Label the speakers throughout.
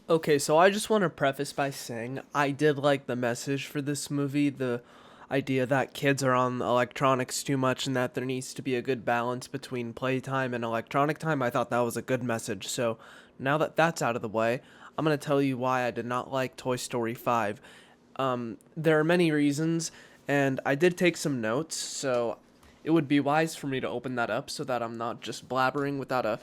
Speaker 1: Okay, so I just want to preface by saying I did like the message for this movie, the idea that kids are on electronics too much and that there needs to be a good balance between playtime and electronic time. I thought that was a good message. So now that that's out of the way, I'm going to tell you why I did not like Toy Story 5. There are many reasons, and I did take some notes, so it would be wise for me to open that up so that I'm not just blabbering without at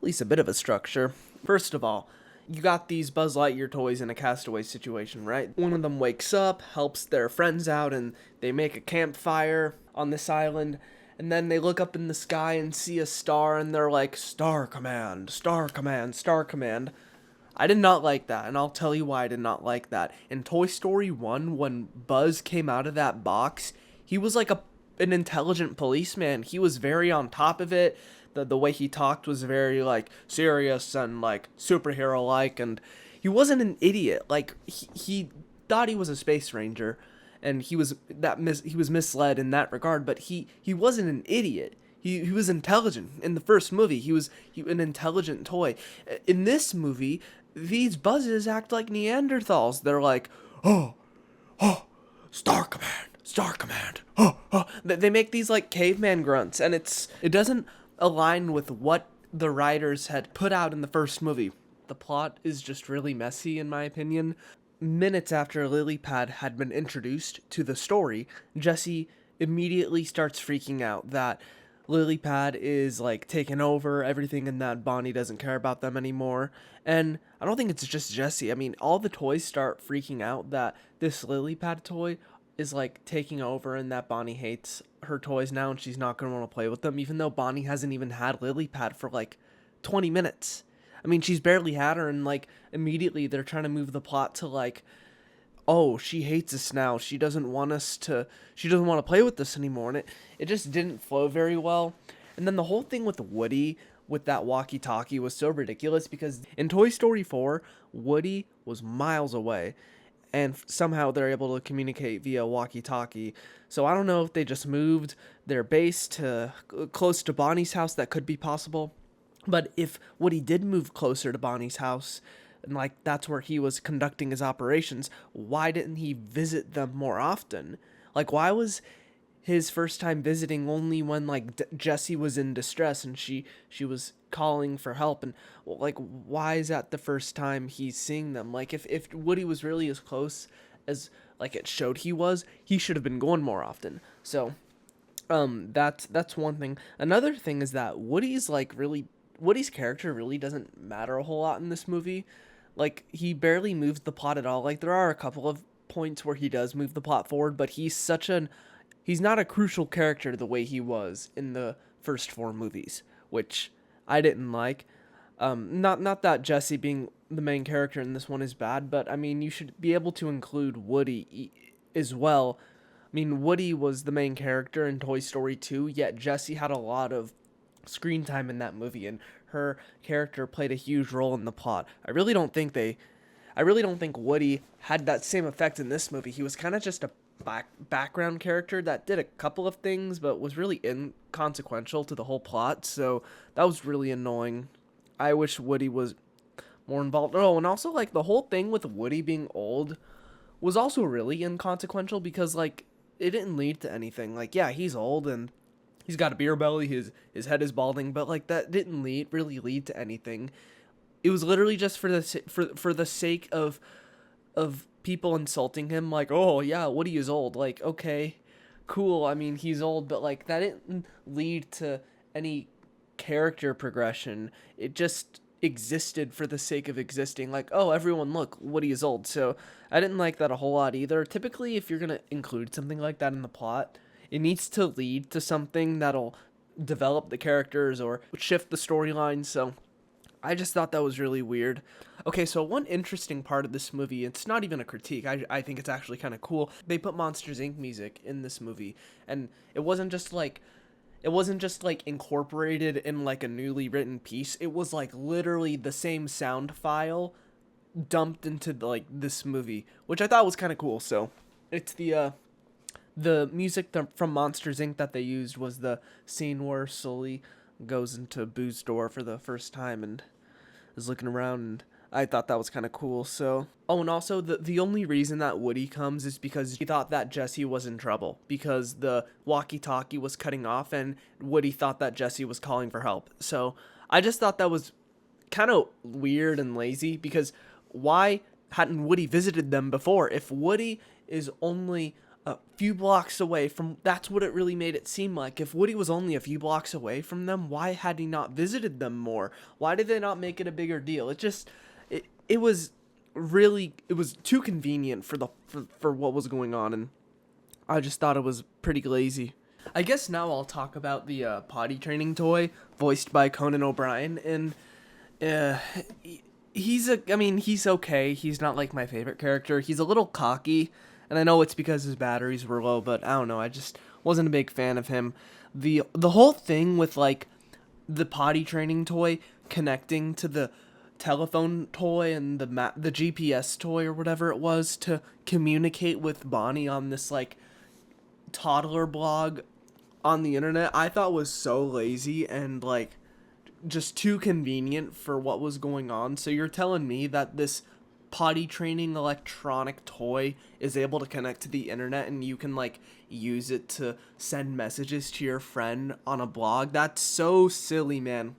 Speaker 1: least a bit of a structure. First of all, you got these Buzz Lightyear toys in a castaway situation, right? One of them wakes up, helps their friends out, and they make a campfire on this island. And then they look up in the sky and see a star, and they're like, Star Command, Star Command, Star Command. I did not like that, and I'll tell you why I did not like that. In Toy Story 1, when Buzz came out of that box, he was like an intelligent policeman. He was very on top of it. The way he talked was very like serious and like superhero like, and he wasn't an idiot. Like he thought he was a space ranger, and he was misled in that regard. But he wasn't an idiot. He was intelligent in the first movie. An intelligent toy. In this movie, these buzzes act like Neanderthals. They're like, oh, oh, Star Command, Star Command. Oh, oh. They make these like caveman grunts, and it doesn't align with what the writers had put out in the first movie. The plot is just really messy, in my opinion. Minutes after Lily Pad had been introduced to the story, Jesse immediately starts freaking out that Lily Pad is like taking over everything and that Bonnie doesn't care about them anymore. And I don't think it's just Jesse. I mean, all the toys start freaking out that this Lily Pad toy is like taking over and that Bonnie hates her toys now and she's not going to want to play with them, even though Bonnie hasn't even had Lily Pad for like 20 minutes. I mean, she's barely had her, and like immediately they're trying to move the plot to like, oh, she hates us now. She doesn't want to play with us anymore. And it just didn't flow very well. And then the whole thing with Woody with that walkie talkie was so ridiculous because in Toy Story 4, Woody was miles away. And somehow they're able to communicate via walkie talkie. So I don't know if they just moved their base to close to Bonnie's house. That could be possible. But if Woody did move closer to Bonnie's house, and like that's where he was conducting his operations, why didn't he visit them more often? Like why was his first time visiting only when like Jessie was in distress and she was calling for help, and well, like why is that the first time he's seeing them? Like if Woody was really as close as like it showed he was, he should have been going more often. So that's one thing. Another thing is that Woody's character really doesn't matter a whole lot in this movie. Like he barely moves the plot at all. Like there are a couple of points where he does move the plot forward, but he's not a crucial character the way he was in the first four movies, which I didn't like. Not that Jesse being the main character in this one is bad, but I mean you should be able to include as well. I mean Woody was the main character in Toy Story 2, yet Jesse had a lot of screen time in that movie, and her character played a huge role in the plot. I really don't think Woody had that same effect in this movie. He was kind of just a background character that did a couple of things but was really inconsequential to the whole plot. So that was really annoying. I wish Woody was more involved. Oh, and also like the whole thing with Woody being old was also really inconsequential because like it didn't lead to anything. Like yeah, he's old and he's got a beer belly, his head is balding, but like that didn't really lead to anything. It was literally just for the sake of people insulting him, like, oh yeah, Woody is old. Like, okay, cool. I mean, he's old, but like that didn't lead to any character progression. It just existed for the sake of existing. Like, oh, everyone, look, Woody is old. So I didn't like that a whole lot either. Typically, if you're gonna include something like that in the plot, it needs to lead to something that'll develop the characters or shift the storyline. So I just thought that was really weird. Okay, so one interesting part of this movie, it's not even a critique, I think it's actually kind of cool. They put Monsters Inc. music in this movie, and it wasn't just like incorporated in like a newly written piece. It was like literally the same sound file dumped into like this movie, which I thought was kind of cool. So it's the music from Monsters Inc. that they used was the scene where Sully goes into Boo's door for the first time and is looking around. And I thought that was kind of cool. So, oh, and also the only reason that Woody comes is because he thought that Jesse was in trouble because the walkie-talkie was cutting off, and Woody thought that Jesse was calling for help. So, I just thought that was kind of weird and lazy because why hadn't Woody visited them before? If Woody is only a few blocks away from, that's what it really made it seem like. If Woody was only a few blocks away from them, why had he not visited them more? Why did they not make it a bigger deal? It was really, it was too convenient for what was going on, and I just thought it was pretty lazy. I guess now I'll talk about the potty training toy voiced by Conan O'Brien, and uh, he's okay. He's not like my favorite character. He's a little cocky, and I know it's because his batteries were low, but I don't know. I just wasn't a big fan of him. The whole thing with like the potty training toy connecting to the telephone toy and the GPS toy or whatever it was to communicate with Bonnie on this like toddler blog on the internet, I thought was so lazy and like just too convenient for what was going on. So you're telling me that this potty training electronic toy is able to connect to the internet and you can like use it to send messages to your friend on a blog? That's so silly, man.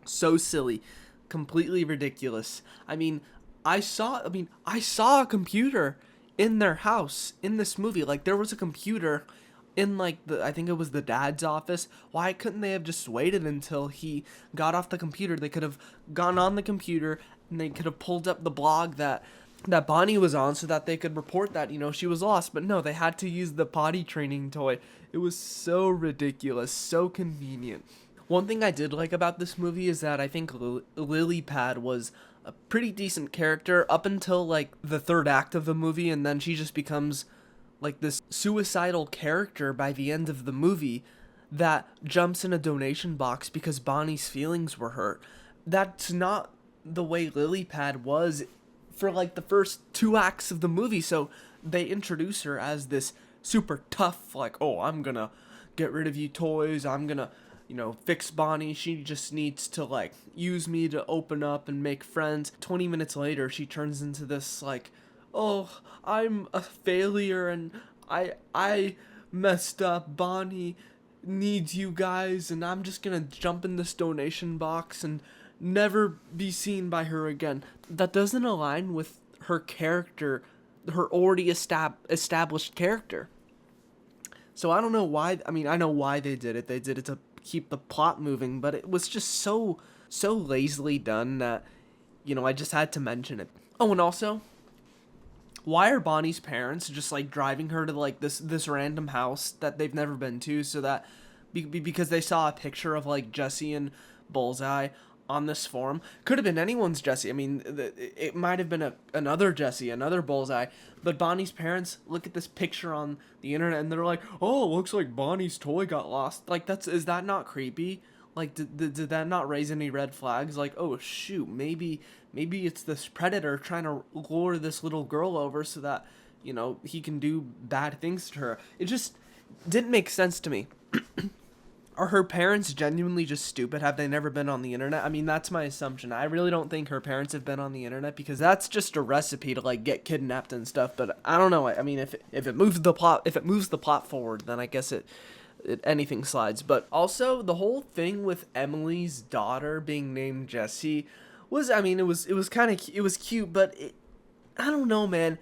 Speaker 1: So silly. Completely ridiculous. I saw a computer in their house in this movie. Like there was a computer in like I think it was the dad's office. Why couldn't they have just waited until he got off the computer? They could have gone on the computer and they could have pulled up the blog that Bonnie was on so that they could report that, she was lost. But no, they had to use the potty training toy. It was so ridiculous, so convenient. One thing I did like about this movie is that I think Lily Pad was a pretty decent character up until like the third act of the movie, and then she just becomes like this suicidal character by the end of the movie that jumps in a donation box because Bonnie's feelings were hurt. That's not the way Lily Pad was for like the first two acts of the movie. So they introduce her as this super tough, like, oh, I'm gonna get rid of you toys, I'm gonna fix Bonnie. She just needs to like use me to open up and make friends. 20 minutes later, she turns into this like, oh, I'm a failure and I messed up. Bonnie needs you guys and I'm just gonna jump in this donation box and never be seen by her again. That doesn't align with her character, her already established character. So I don't know why. I know why they did it. They did it to keep the plot moving, but it was just so lazily done that I just had to mention it. Oh, and also, why are Bonnie's parents just like driving her to like this random house that they've never been to, so that because they saw a picture of like Jesse and Bullseye on this forum? Could have been anyone's Jesse. It might have been another Jesse, another Bullseye. But Bonnie's parents look at this picture on the internet and they're like, "Oh, it looks like Bonnie's toy got lost." Like is that not creepy? Like did that not raise any red flags? Like, oh shoot, maybe it's this predator trying to lure this little girl over so that he can do bad things to her. It just didn't make sense to me. Are her parents genuinely just stupid? Have they never been on the internet? That's my assumption. I really don't think her parents have been on the internet because that's just a recipe to like get kidnapped and stuff. But I don't know. If it moves the plot forward, then I guess it anything slides. But also the whole thing with Emily's daughter being named Jessie was, it was kind of, it was cute, but I don't know, man.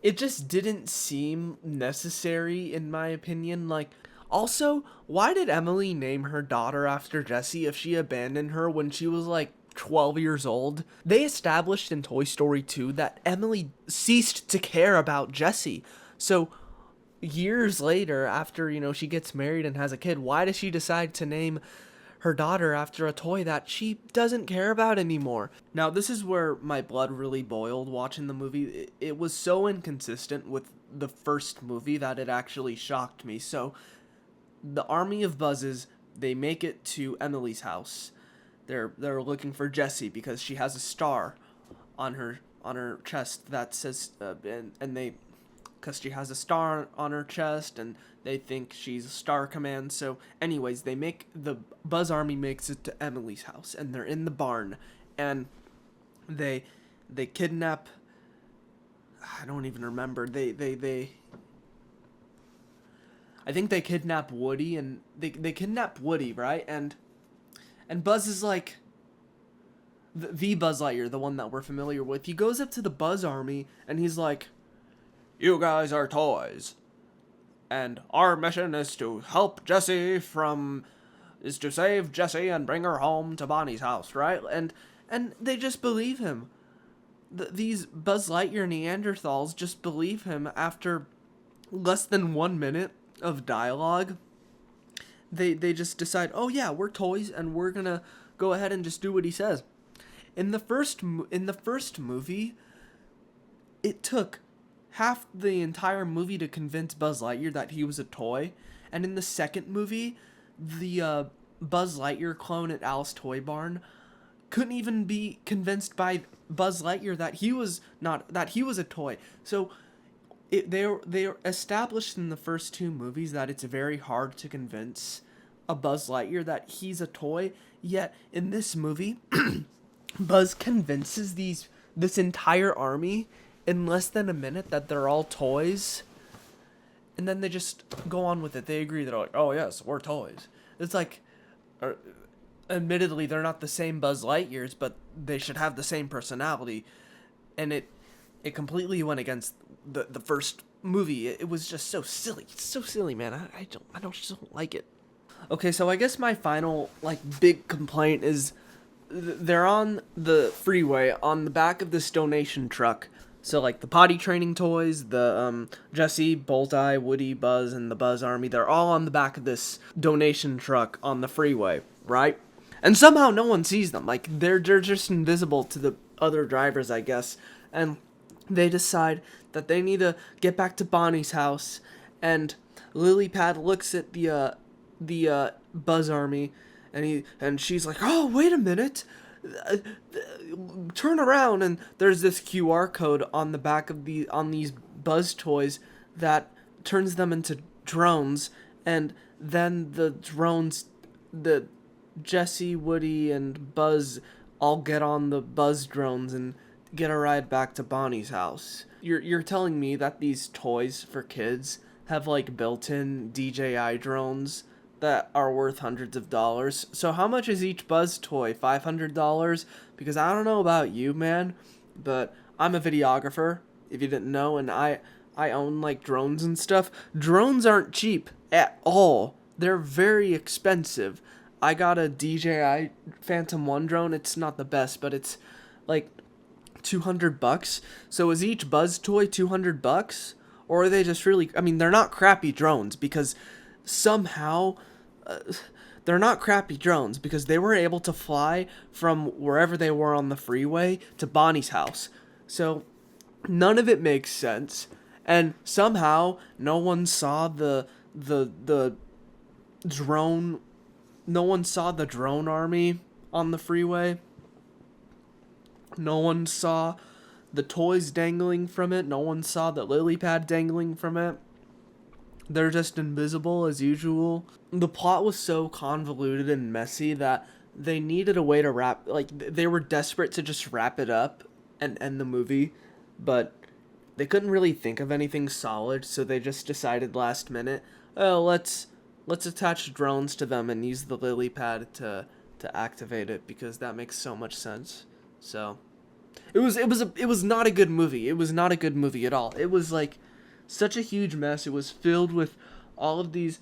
Speaker 1: It just didn't seem necessary in my opinion. Like, also, why did Emily name her daughter after Jessie if she abandoned her when she was like 12 years old? They established in Toy Story 2 that Emily ceased to care about Jessie. So years later, after, she gets married and has a kid, why does she decide to name her daughter after a toy that she doesn't care about anymore? Now, this is where my blood really boiled watching the movie. It was so inconsistent with the first movie that it actually shocked me. So the army of Buzzes, they make it to Emily's house. They're looking for Jessie because she has a star on her chest that says and they, because she has a star on her chest and they think she's Star Command. So anyways, the Buzz Army makes it to Emily's house and they're in the barn and they they kidnap. I don't even remember. I think they kidnap Woody, and they kidnap Woody, right? And Buzz is like the Buzz Lightyear, the one that we're familiar with. He goes up to the Buzz Army and he's like, "You guys are toys, and our mission is to help is to save Jessie and bring her home to Bonnie's house," right? And they just believe him. These Buzz Lightyear Neanderthals just believe him after less than 1 minute of dialogue. They just decide, "Oh yeah, we're toys and we're gonna go ahead and just do what he says." In the first movie, it took half the entire movie to convince Buzz Lightyear that he was a toy, and in the second movie, the Buzz Lightyear clone at Alice Toy Barn couldn't even be convinced by Buzz Lightyear that he was a toy. So they're established in the first two movies that it's very hard to convince a Buzz Lightyear that he's a toy. Yet in this movie, Buzz convinces this entire army in less than a minute that they're all toys, and then they just go on with it. They agree. They're like, "Oh yes, we're toys." It's like, admittedly, they're not the same Buzz Lightyears, but they should have the same personality, and it completely went against the first movie. It was just so silly. It's so silly, man. I just don't like it. Okay, so I guess my final big complaint is they're on the freeway on the back of this donation truck. So the potty training toys, the Jessie, Bullseye, Woody, Buzz, and the Buzz Army, they're all on the back of this donation truck on the freeway, right? And somehow no one sees them. They're just invisible to the other drivers, I guess. And they decide that they need to get back to Bonnie's house, and Lily Pad looks at the Buzz Army, and she's like, "Oh, wait a minute, turn around!" And there's this QR code on the back of these Buzz toys that turns them into drones, and then the drones, the Jessie, Woody, and Buzz all get on the Buzz drones and get a ride back to Bonnie's house. You're telling me that these toys for kids have built-in DJI drones that are worth hundreds of dollars? So how much is each Buzz toy? $500? Because I don't know about you, man, but I'm a videographer, if you didn't know, and I own drones and stuff. Drones aren't cheap at all. They're very expensive. I got a DJI Phantom 1 drone. It's not the best, but it's $200. So is each Buzz toy $200? Or are they just really, I mean, they're not crappy drones, because somehow they're not crappy drones because they were able to fly from wherever they were on the freeway to Bonnie's house. So none of it makes sense, and somehow no one saw the drone. No one saw the drone army on the freeway. No one saw the toys dangling from it. No one saw the lily pad dangling from it. They're just invisible as usual. The plot was so convoluted and messy that they needed a way to wrap, they were desperate to just wrap it up and end the movie, but they couldn't really think of anything solid, so they just decided last minute, "Oh, let's attach drones to them and use the lily pad to activate it, because that makes so much sense." So it was not a good movie. It was not a good movie at all. It was such a huge mess. It was filled with all of these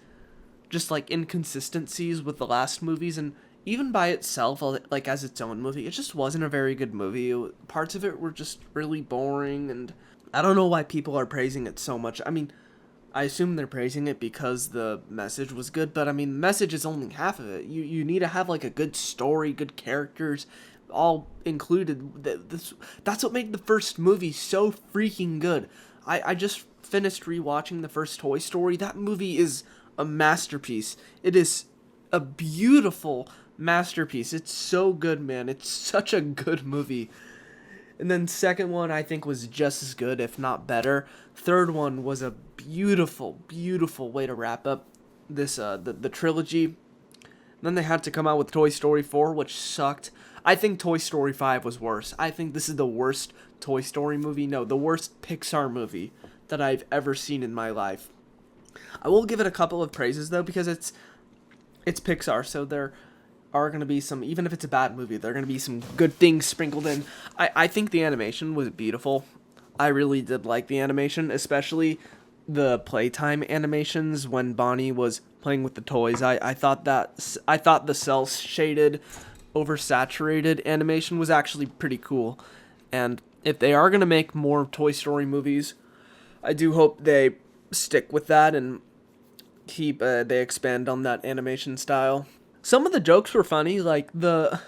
Speaker 1: just inconsistencies with the last movies, and even by itself, as its own movie, it just wasn't a very good movie. Parts of it were just really boring, and I don't know why people are praising it so much. I mean, I assume they're praising it because the message was good, but I mean, the message is only half of it. You need to have a good story, good characters, all included. That's what made the first movie so freaking good. I just finished rewatching the first Toy Story. That movie is a masterpiece. It is a beautiful masterpiece. It's so good, man. It's such a good movie. And then second one, I think, was just as good, if not better. Third one was a beautiful, beautiful way to wrap up this the trilogy. Then they had to come out with Toy Story 4, which sucked. I think Toy Story 5 was worse. I think this is the worst Toy Story movie. No, the worst Pixar movie that I've ever seen in my life. I will give it a couple of praises though, because it's Pixar, so there are going to be some, even if it's a bad movie, there are going to be some good things sprinkled in. I think the animation was beautiful. I really did like the animation, especially the playtime animations when Bonnie was playing with the toys. I thought the cell shaded, oversaturated animation was actually pretty cool. And if they are going to make more Toy Story movies, I do hope they stick with that and keep they expand on that animation style. Some of the jokes were funny, like the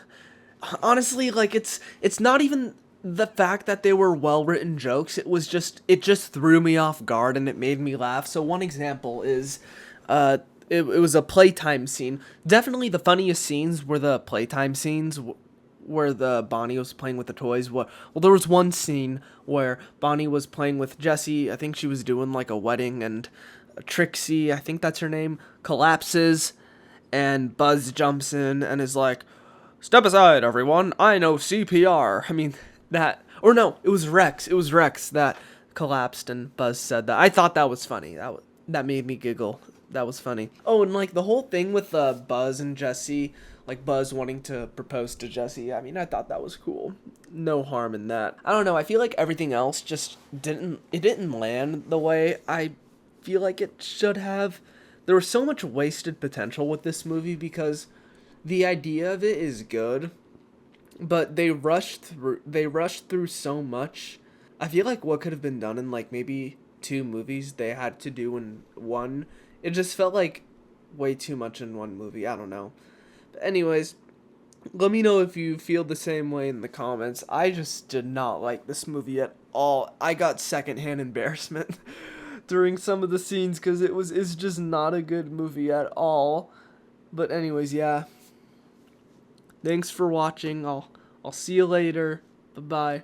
Speaker 1: honestly, like it's not even the fact that they were well written jokes. It just threw me off guard and it made me laugh. So one example is it was a playtime scene. Definitely the funniest scenes were the playtime scenes where the Bonnie was playing with the toys. Well, there was one scene where Bonnie was playing with Jessie. I think she was doing like a wedding, and Trixie, I think that's her name, collapses, and Buzz jumps in and is like, "Step aside, everyone. I know CPR." I mean, that, or no, it was Rex. It was Rex that collapsed, and Buzz said that. I thought that was funny. That made me giggle. That was funny. Oh, and like the whole thing with Buzz and Jessie, like Buzz wanting to propose to Jessie. I mean, I thought that was cool. No harm in that. I don't know. I feel like everything else just didn't land the way I feel like it should have. There was so much wasted potential with this movie because the idea of it is good, but they rushed through so much. I feel like what could have been done in like maybe 2 movies they had to do in one. It just felt like way too much in one movie. I don't know. But anyways, let me know if you feel the same way in the comments. I just did not like this movie at all. I got secondhand embarrassment during some of the scenes because it's just not a good movie at all. But anyways, yeah. Thanks for watching. I'll see you later. Bye-bye.